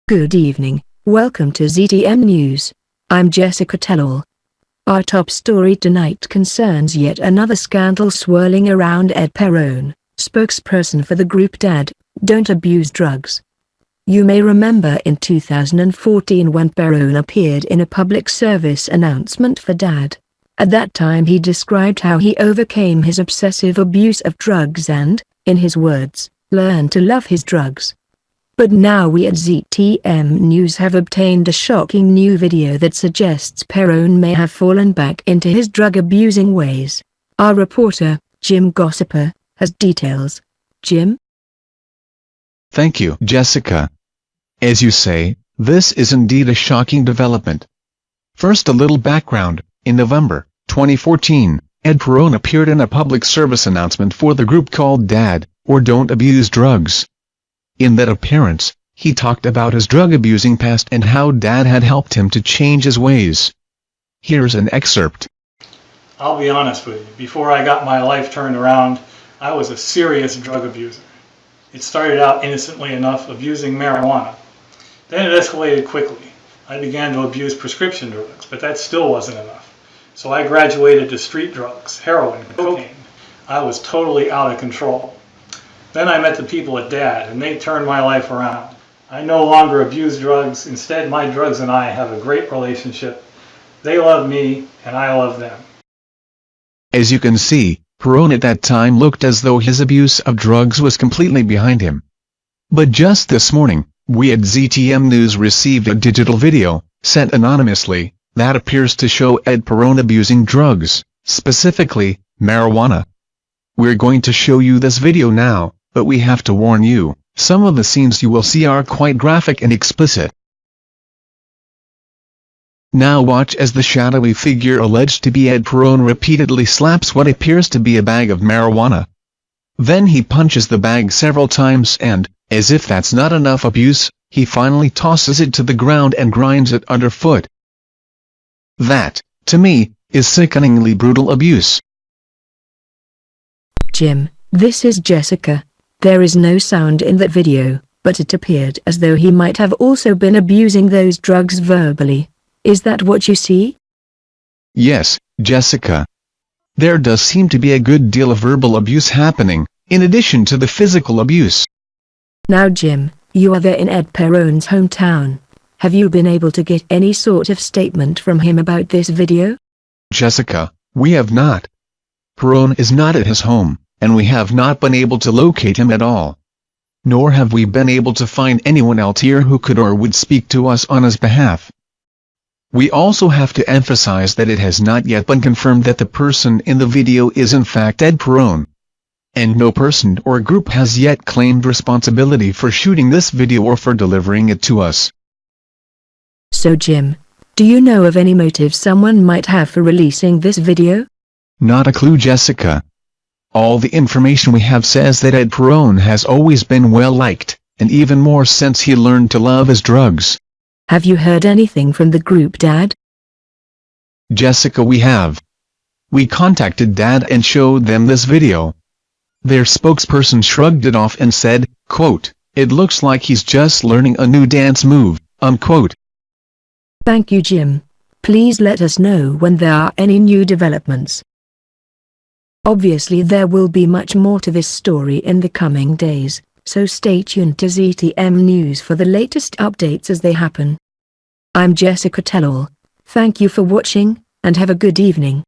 Good evening, welcome to ZTM News. I'm Jessica Tellall. Our top story tonight concerns yet another scandal swirling around Ed Perrone, spokesperson for the group D.A.D, Don't Abuse Drugs. You may remember in 2014 when Perrone appeared in a public service announcement for D.A.D. At that time he described how he overcame his obsessive abuse of drugs and, in his words, learned to love his drugs. But now we at ZTM News have obtained a shocking new video that suggests Perrone may have fallen back into his drug-abusing ways. Our reporter, Jim Gossiper, has details. Jim? Thank you, Jessica. As you say, this is indeed a shocking development. First, a little background. In November 2014, Ed Perrone appeared in a public service announcement for the group called D.A.D, or Don't Abuse Drugs. In that appearance, he talked about his drug-abusing past and how D.A.D had helped him to change his ways. Here's an excerpt. I'll be honest with you, before I got my life turned around, I was a serious drug abuser. It started out innocently enough, abusing marijuana. Then it escalated quickly. I began to abuse prescription drugs, but that still wasn't enough. So I graduated to street drugs, heroin, cocaine. I was totally out of control. Then I met the people at D.A.D, and they turned my life around. I no longer abuse drugs. Instead, my drugs and I have a great relationship. They love me, and I love them. As you can see, Perrone at that time looked as though his abuse of drugs was completely behind him. But just this morning, we at ZTM News received a digital video, sent anonymously, that appears to show Ed Perrone abusing drugs, specifically, marijuana. We're going to show you this video now, but we have to warn you, some of the scenes you will see are quite graphic and explicit. Now watch as the shadowy figure alleged to be Ed Perrone repeatedly slaps what appears to be a bag of marijuana. Then he punches the bag several times and, as if that's not enough abuse, he finally tosses it to the ground and grinds it underfoot. That, to me, is sickeningly brutal abuse. Jim, this is Jessica. There is no sound in that video, but it appeared as though he might have also been abusing those drugs verbally. Is that what you see? Yes, Jessica. There does seem to be a good deal of verbal abuse happening, in addition to the physical abuse. Now Jim, you are there in Ed Perrone's hometown. Have you been able to get any sort of statement from him about this video? Jessica, we have not. Perrone is not at his home, and we have not been able to locate him at all. Nor have we been able to find anyone else here who could or would speak to us on his behalf. We also have to emphasize that it has not yet been confirmed that the person in the video is in fact Ed Perrone. And no person or group has yet claimed responsibility for shooting this video or for delivering it to us. So Jim, do you know of any motive someone might have for releasing this video? Not a clue, Jessica. All the information we have says that Ed Perrone has always been well liked, and even more since he learned to love his drugs. Have you heard anything from the group D.A.D? Jessica, we have. We contacted D.A.D and showed them this video. Their spokesperson shrugged it off and said, quote, "It looks like he's just learning a new dance move," unquote. Thank you, Jim. Please let us know when there are any new developments. Obviously there will be much more to this story in the coming days, so stay tuned to ZTM News for the latest updates as they happen. I'm Jessica Tellall. Thank you for watching, and have a good evening.